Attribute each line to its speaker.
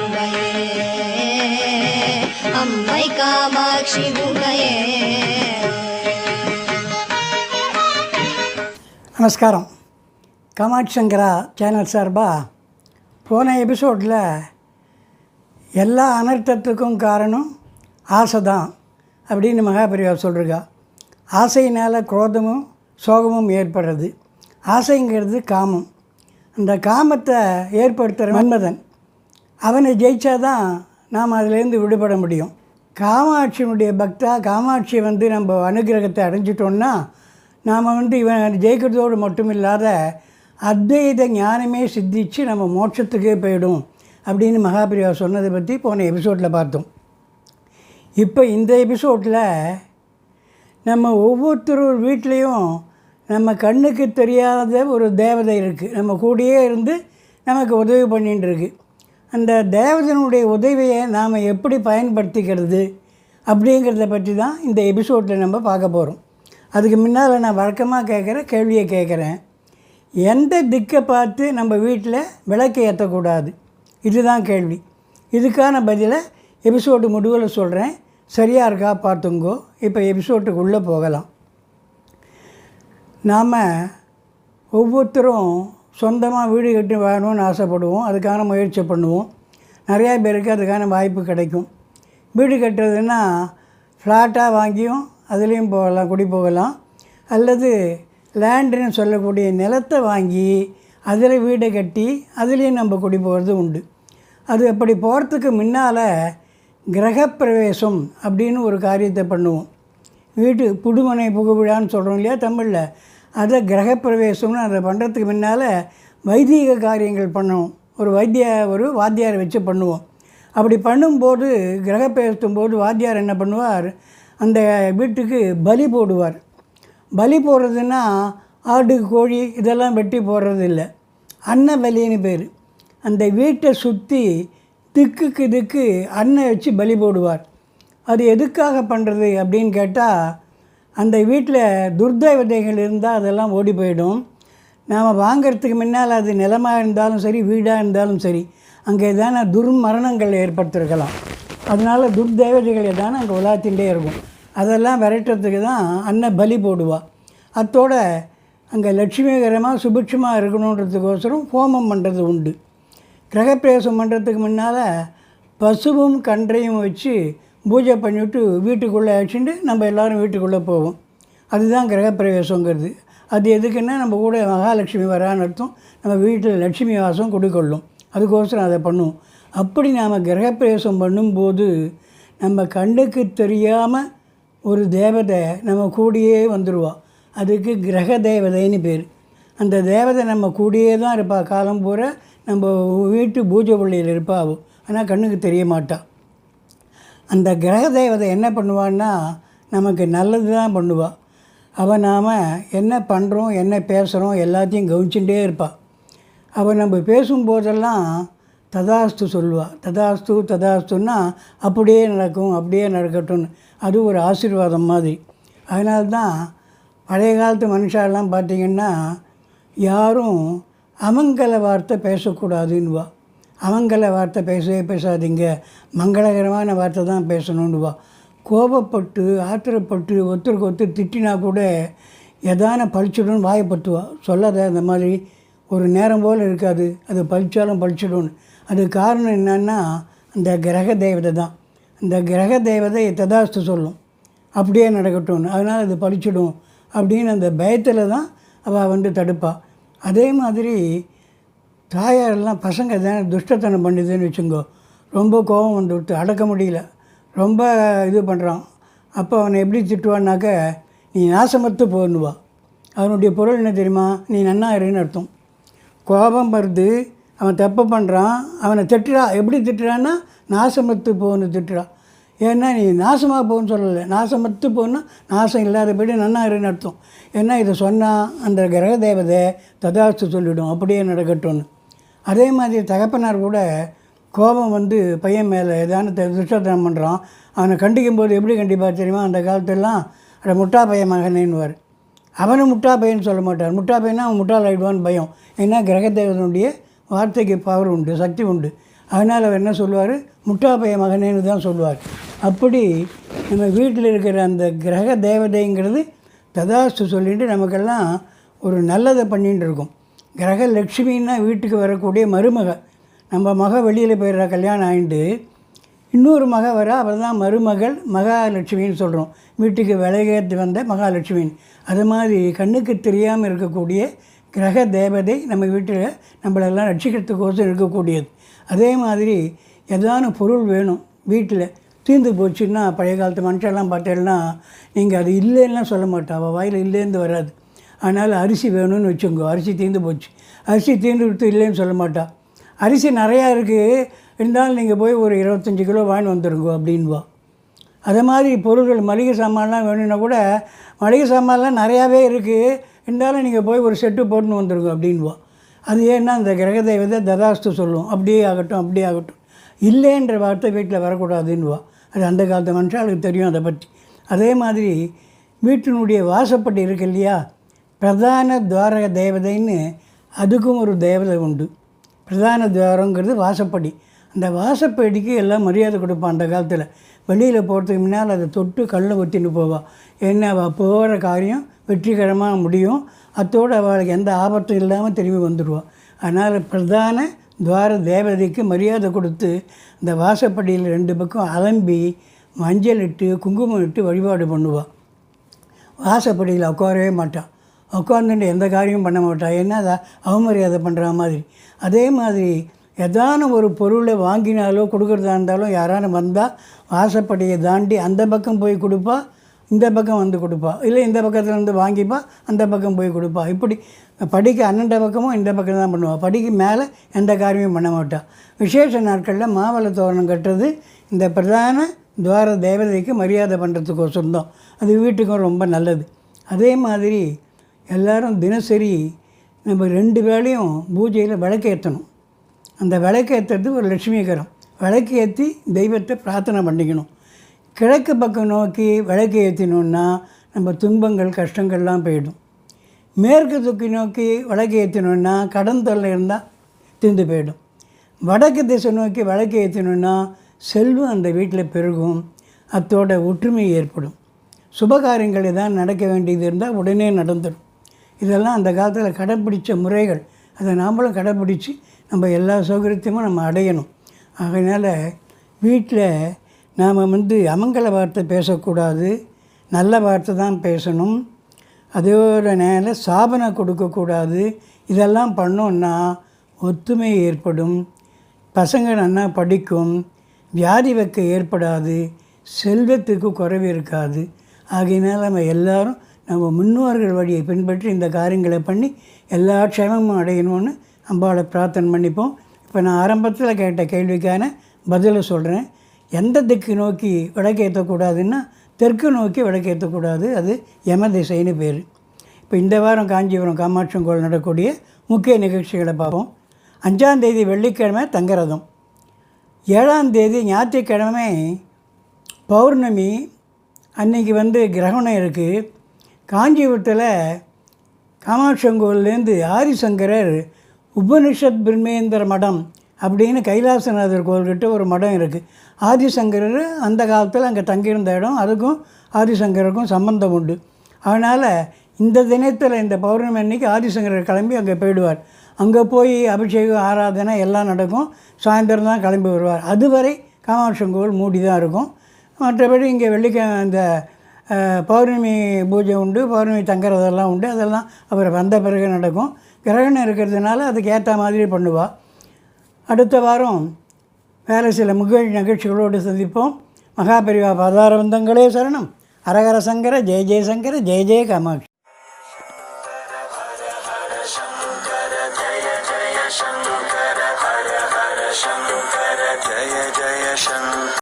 Speaker 1: அம்மையே அம்மை காமாட்சி உமையே.
Speaker 2: நமஸ்காரம். காமாட்சி சங்கரா சேனல் சார்பாக போன எபிசோடில் எல்லா அனர்த்தத்துக்கும் காரணம் ஆசை தான் அப்படின்னு மகாபெரிவா சொல்லிருக்கா. ஆசையினால் குரோதமும் சோகமும் ஏற்படுறது. ஆசைங்கிறது காமம். அந்த காமத்தை ஏற்படுத்துகிற மன்மதன், அவனை ஜெயித்தாதான் நாம் அதிலேருந்து விடுபட முடியும். காமாட்சியினுடைய பக்தா, காமாட்சியை நம்ம அனுகிரகத்தை அடைஞ்சிட்டோன்னா நாம் இவன் ஜெயிக்கிறதோடு மட்டும் இல்லாத அத்வைத ஞானமே சித்திச்சு நம்ம மோட்சத்துக்கே போயிடும் அப்படின்னு மகாபெரிவா சொன்னதை பற்றி போன எபிசோடில் பார்த்தோம். இப்போ இந்த எபிசோடில் நம்ம ஒவ்வொருத்தரும் வீட்லேயும் நம்ம கண்ணுக்கு தெரியாத ஒரு தேவதை இருக்குது. நம்ம கூடயே இருந்து நமக்கு உதவி பண்ணிகிட்டு இருக்கு. அந்த தேவதனுடைய உதவியை நாம் எப்படி பயன்படுத்திக்கிறது அப்படிங்கிறத பற்றி தான் இந்த எபிசோடில் நம்ம பார்க்க போகிறோம். அதுக்கு முன்னால் நான் வழக்கமாக கேட்குற கேள்வியை கேட்குறேன். எந்த திக்கை பார்த்து நம்ம வீட்டில் விளக்கு ஏற்றக்கூடாது? இதுதான் கேள்வி. இதுக்கான பதிலை எபிசோடு முடிவில் சொல்கிறேன். சரியாக இருக்கா பார்த்துங்கோ. இப்போ எபிசோட்டுக்குள்ளே போகலாம். நாம் ஒவ்வொருத்தரும் சொந்தமாக வீடு கட்டி வாங்கணும்னு ஆசைப்படுவோம். அதுக்கான முயற்சி பண்ணுவோம். நிறையா பேருக்கு அதுக்கான வாய்ப்பு கிடைக்கும். வீடு கட்டுறதுன்னா ஃப்ளாட்டாக வாங்கியும் அதுலேயும் போகலாம், குடி போகலாம். அல்லது லேண்டுன்னு சொல்லக்கூடிய நிலத்தை வாங்கி அதில் வீடை கட்டி அதுலேயும் நம்ம குடி போகிறது உண்டு. அது அப்படி போகிறதுக்கு முன்னால் கிரகப்பிரவேசம் அப்படின்னு ஒரு காரியத்தை பண்ணுவோம். வீட்டு புதுமனை புகுவிழான்னு சொல்கிறோம் இல்லையா தமிழில், அதை கிரகப்பிரவேசம்னு அதை பண்ணுறதுக்கு முன்னால் வைதீக காரியங்கள் பண்ணுவோம். ஒரு வாத்தியாரை வச்சு பண்ணுவோம். அப்படி பண்ணும்போது கிரகப்பிரவேசத்தும் போது வாத்தியார் என்ன பண்ணுவார், அந்த வீட்டுக்கு பலி போடுவார். பலி போடுறதுன்னா ஆடு கோழி இதெல்லாம் வெட்டி போடுறது இல்லை, அன்னபலின்னு பேர். அந்த வீட்டை சுற்றி திக்கு அன்னை வச்சு பலி போடுவார். அது எதுக்காக பண்ணுறது அப்படின்னு கேட்டால், அந்த வீட்டில் துர்தேவதைகள் இருந்தால் அதெல்லாம் ஓடி போயிடும். நாம் வாங்கிறதுக்கு முன்னால் அது நிலமாக இருந்தாலும் சரி, வீடாக இருந்தாலும் சரி, அங்கே தானே துர்மரணங்கள் ஏற்படுத்திருக்கலாம். அதனால் துர்தேவதைகள் தானே அங்கே உலாத்திகிட்டே இருக்கும். அதெல்லாம் விரட்டுறதுக்கு தான் அன்னை பலி போடுவாள். அத்தோடு அங்கே லட்சுமிகரமாக சுபிட்சமாக இருக்கணுன்றதுக்கோசரம் ஹோமம் பண்ணுறது உண்டு. கிரகப்பிரவேசம் பண்ணுறதுக்கு முன்னால் பசுவும் கன்றையும் வச்சு பூஜை பண்ணிவிட்டு வீட்டுக்குள்ளே அழைச்சிட்டு நம்ம எல்லோரும் வீட்டுக்குள்ளே போவோம். அதுதான் கிரகப்பிரவேசங்கிறது. அது எதுக்குன்னா நம்ம கூட மகாலட்சுமி வரான்னு அர்த்தம். நம்ம வீட்டில் லட்சுமி வாசம் குடிக்கொள்ளும். அதுக்கோசரம் அதை பண்ணுவோம். அப்படி நாம் கிரகப்பிரவேசம் பண்ணும்போது நம்ம கண்ணுக்கு தெரியாமல் ஒரு தேவதை நம்ம கூடியே வந்துடுவாள். அதுக்கு கிரக தேவதைன்னு பேர். அந்த தேவதை நம்ம கூடியே தான் இருப்பாள். காலம் பூரா நம்ம வீட்டு பூஜை பள்ளியில் இருப்பாள். ஆனால் கண்ணுக்கு தெரிய மாட்டாள். அந்த கிரக தேவதை என்ன பண்ணுவான்னா நமக்கு நல்லது தான் பண்ணுவாள். அவள் நாம் என்ன பண்ணுறோம், என்ன பேசுகிறோம் எல்லாத்தையும் கவனிச்சுட்டே இருப்பாள். அவள் நம்ம பேசும்போதெல்லாம் ததாஸ்து சொல்லுவாள். ததாஸ்துன்னா அப்படியே நடக்கும், அப்படியே நடக்கட்டும்னு. அது ஒரு ஆசீர்வாதம் மாதிரி. அதனால்தான் பழைய காலத்து மனுஷாலாம் பார்த்திங்கன்னா யாரும் அமங்கல வார்த்தை பேசக்கூடாதுன்னுவா. அமங்கல வார்த்தை பேசவே பேசாதீங்க, மங்களகரமான வார்த்தை தான் பேசணுன்னுவா. கோபப்பட்டு ஆத்திரப்பட்டு ஒருத்தருக்கு ஒருத்தர் திட்டினா கூட எதான பழிச்சிடும்னு வாயப்பட்டுவா. சொல்லாத, அந்த மாதிரி ஒரு நேரம் போல் இருக்காது, அது பழிச்சாலும் பழிச்சிடும்னு. அது காரணம் என்னன்னா அந்த கிரக தேவதை தான். அந்த கிரக தேவதை ததாஸ்து சொல்லும், அப்படியே நடக்கட்டும்னு. அதனால் அது பழிச்சிடும் அப்படின்னு அந்த பயத்தில் தான் அவள் தடுப்பாள். அதே மாதிரி தாயாரெல்லாம் பசங்க தானே துஷ்டத்தனம் பண்ணுதுன்னு வச்சுங்கோ. ரொம்ப கோபம் விட்டு அடக்க முடியல, ரொம்ப இது பண்ணுறான். அப்போ அவனை எப்படி திட்டுவான்னாக்க, நீ நாசமத்து போன்னுவா. அவனுடைய பொருள் என்ன தெரியுமா, நீ நன்னா இருன்னு அர்த்தம். கோபம் வருது, அவன் தப்பு பண்ணுறான், அவனை திட்டுறா. எப்படி திட்டுறான்னா நாசமத்து போன்னு திட்டுறா. ஏன்னா நீ நாசமாக போன்னு சொல்லலை, நாசமத்து போன்னா நாசம் இல்லாதபடி நன்னா இருன்னு அர்த்தம். ஏன்னா இதை சொன்னால் அந்த கிரக தேவதை ததாஸ்து சொல்லிவிடும், அப்படியே நடக்கட்டும்னு. அதே மாதிரி தகப்பனார் கூட கோபம் பையன் மேலே ஏதான துஷ்டத்தனம் பண்ணுறான், அவனை கண்டிக்கும் போது எப்படி கண்டிப்பாக தெரியுமா, அந்த காலத்திலலாம் அதை முட்டா பையன் மகனேன்னுவார். அவனை முட்டா பையன்னு சொல்ல மாட்டார். முட்டா பையனா அவன் முட்டாள் ஆகிடுவான்னு பயம். ஏன்னா கிரகதேவனுடைய வார்த்தைக்கு பவர் உண்டு, சக்தி உண்டு. அதனால் அவர் என்ன சொல்லுவார், முட்டாப்பைய மகனேன்னு தான் சொல்லுவார். அப்படி நம்ம வீட்டில் இருக்கிற அந்த கிரக தேவதைங்கிறது ததாஸ்து சொல்லிட்டு நமக்கெல்லாம் ஒரு நல்லதை பண்ணிகிட்டு இருக்கும். கிரக லட்சுமின்னா வீட்டுக்கு வரக்கூடிய மருமக. நம்ம மக வெளியில் போயிடுற கல்யாணம் ஆகிட்டு இன்னொரு மக வர அவர் தான் மருமகள் மகாலட்சுமின்னு சொல்கிறோம். வீட்டுக்கு விலகேற்றி வந்த மகாலட்சுமின்னு. அது மாதிரி கண்ணுக்கு தெரியாமல் இருக்கக்கூடிய கிரக தேவதை நம்ம வீட்டில் நம்மளெல்லாம் ரட்சிக்கிறதுக்கோசம் இருக்கக்கூடியது. அதே மாதிரி ஏதான பொருள் வேணும் வீட்டில் தீர்ந்து போச்சுன்னா, பழைய காலத்து மனுஷெல்லாம் பார்த்தேன்னா நீங்கள் அது இல்லைன்னா சொல்ல மாட்டா, அவள் வாயில் இல்லைன்னு வராது. அதனால் அரிசி வேணும்னு வச்சுக்கோ, அரிசி தீர்ந்து போச்சு, அரிசி தீர்ந்து கொடுத்து இல்லைன்னு சொல்ல மாட்டா. அரிசி நிறையா இருக்குது இருந்தாலும் நீங்கள் போய் ஒரு 25 கிலோ வாங்கி வந்துருங்கோ அப்படின்வா. அதே மாதிரி பொருள்கள் மளிகை சாமான்லாம் வேணும்னா கூட மளிகை சாமான்லாம் நிறையாவே இருக்குது இருந்தாலும் நீங்கள் போய் ஒரு செட்டு போட்டுன்னு வந்துருங்க அப்படின்வா. அது ஏன்னா அந்த கிரக தெய்வத்தை ததாஸ்து சொல்லுவோம், அப்படியே ஆகட்டும் அப்படியே ஆகட்டும், இல்லைன்ற வார்த்தை வீட்டில் வரக்கூடாதுன்னுவா. அது அந்த காலத்து மனுஷாளுக்கு தெரியும் அதை பற்றி. அதே மாதிரி வீட்டினுடைய வாசப்படி இருக்கு இல்லையா, பிரதான துவார தேவதைன்னு அதுக்கும் ஒரு தேவதை உண்டு. பிரதான துவாரங்கிறது வாசப்படி. அந்த வாசப்படிக்கு எல்லாம் மரியாதை கொடுப்பான் அந்த காலத்தில். வெளியில் போகிறதுக்கு முன்னால் அதை தொட்டு கல்லை ஒத்தின்னு போவாள். ஏன்னா அவள் போகிற காரியம் வெற்றிகரமாக முடியும், அத்தோடு அவளுக்கு எந்த ஆபத்தும் இல்லாமல் திரும்பி வந்துடுவாள். அதனால் பிரதான துவார தேவதைக்கு மரியாதை கொடுத்து இந்த வாசப்படியில் 2 பக்கம் அலம்பி மஞ்சள் இட்டு குங்குமம் இட்டு வழிபாடு பண்ணுவாள். வாசப்படியில் உட்காரவே மாட்டாள், உட்காந்துட்டு எந்த காரியமும் பண்ண மாட்டாள், ஏன்னா அதை அவமரியாதை பண்ணுற மாதிரி. அதே மாதிரி ஏதான ஒரு பொருளை வாங்கினாலோ கொடுக்குறதா இருந்தாலும் யாரான வந்தால் வாசப்படியை தாண்டி அந்த பக்கம் போய் கொடுப்பா, இந்த பக்கம் வந்து கொடுப்பா, இல்லை இந்த பக்கத்தில் வந்து வாங்கிப்பா, அந்த பக்கம் போய் கொடுப்பா. இப்படி படிக்கு அன்னண்ட பக்கமும் இந்த பக்கம் தான் பண்ணுவாள். படிக்கு மேலே எந்த காரியமும் பண்ண மாட்டாள். விசேஷ நாட்களில் மாவளை தோரணம் கட்டுறது இந்த பிரதான துவார தேவதைக்கு மரியாதை பண்ணுறதுக்கோசரம் தான். அது வீட்டுக்கும் ரொம்ப நல்லது. அதே மாதிரி எல்லோரும் தினசரி நம்ம 2 வேளையும் பூஜையில் விளக்கேற்றணும். அந்த விளக்கேற்றுறது ஒரு லட்சுமிகரம். விளக்கு ஏற்றி தெய்வத்தை பிரார்த்தனை பண்ணிக்கணும். கிழக்கு பக்கம் நோக்கி விளக்கு ஏற்றினோன்னா நம்ம துன்பங்கள் கஷ்டங்கள்லாம் போயிடும். மேற்கு தூக்கி நோக்கி விளக்கு ஏற்றினோன்னா கடன் தொல்லை இருந்தால் தீர்ந்து போயிடும். வடக்கு திசை நோக்கி விளக்கு ஏற்றினோன்னா செல்வம் அந்த வீட்டில் பெருகும், அத்தோட ஒற்றுமை ஏற்படும். சுபகாரியங்கள் எதாவது நடக்க வேண்டியது இருந்தால் உடனே நடந்துடும். இதெல்லாம் அந்த காலத்தில் கடைப்பிடித்த முறைகள். அதை நாமளும் கடைப்பிடிச்சி நம்ம எல்லா சௌகரியத்தையும் நம்ம அடையணும். அதனால் வீட்டில் நாம் அமங்கல வார்த்தை பேசக்கூடாது, நல்ல வார்த்தை தான் பேசணும். அதோட நேரம் சாபனை கொடுக்கக்கூடாது. இதெல்லாம் பண்ணோன்னா ஒத்துமை ஏற்படும், பசங்க நல்லா படிக்கும், வியாதி வைக்க ஏற்படாது, செல்வத்துக்கு குறைவு இருக்காது. ஆகையினால் நம்ம எல்லோரும் நம்ம முன்னோர்கள் வழியை பின்பற்றி இந்த காரியங்களை பண்ணி எல்லா க்ஷேமமும் அடையணும்னு அம்பாவை பிரார்த்தனை பண்ணிப்போம். இப்போ நான் ஆரம்பத்தில் கேட்ட கேள்விக்கான பதிலை சொல்கிறேன். எந்த திக்கு நோக்கி விளக்கேற்றக்கூடாதுன்னா தெற்கு நோக்கி விளக்கேற்றக்கூடாது, அது யம திசைன்னு பேர். இப்போ இந்த வாரம் காஞ்சிபுரம் காமாட்சி கோயில் நடக்கக்கூடிய முக்கிய நிகழ்ச்சிகளை பார்ப்போம். 5ஆம் தேதி வெள்ளிக்கிழமை தங்கரதம், 7ஆம் தேதி ஞாயிற்றுக்கிழமை பௌர்ணமி, அன்றைக்கி கிரகணம் இருக்குது. காஞ்சிபுரத்தில் காமாட்சங்கோல்லேருந்து ஆதிசங்கரர் உபனிஷத் பிரம்மேந்திர மடம் அப்படின்னு கைலாசநாதர் கோயில்கிட்ட ஒரு மடம் இருக்குது. ஆதிசங்கரர் அந்த காலத்தில் அங்கே தங்கியிருந்த இடம், அதுக்கும் ஆதிசங்கருக்கும் சம்பந்தம் உண்டு. அதனால் இந்த தினத்தில் இந்த பௌர்ணமி அன்னைக்கு ஆதிசங்கரர் கிளம்பி அங்கே போயிடுவார். அங்கே போய் அபிஷேகம் ஆராதனை எல்லாம் நடக்கும். சாயந்தரம் தான் கிளம்பி வருவார். அதுவரை காமாட்சங்கோல் மூடி தான் இருக்கும். மற்றபடி இங்கே வெள்ளிக்கிழமை இந்த பௌர்ணமி பூஜை உண்டு, பௌர்ணமி தங்குறதெல்லாம் உண்டு. அதெல்லாம் அவர் வந்த பிறகு நடக்கும். கிரகணம் இருக்கிறதுனால அதுக்கு ஏற்ற மாதிரி பண்ணுவாள். அடுத்த வாரம் வேறு சில முக்கிய நிகழ்ச்சிகளோடு சந்திப்போம். மகாபெரிவா பாதாரவந்தங்களே சரணம். ஹரஹர சங்கர, ஜெய ஜெயசங்கர, ஜெய ஜெய காமாட்சி.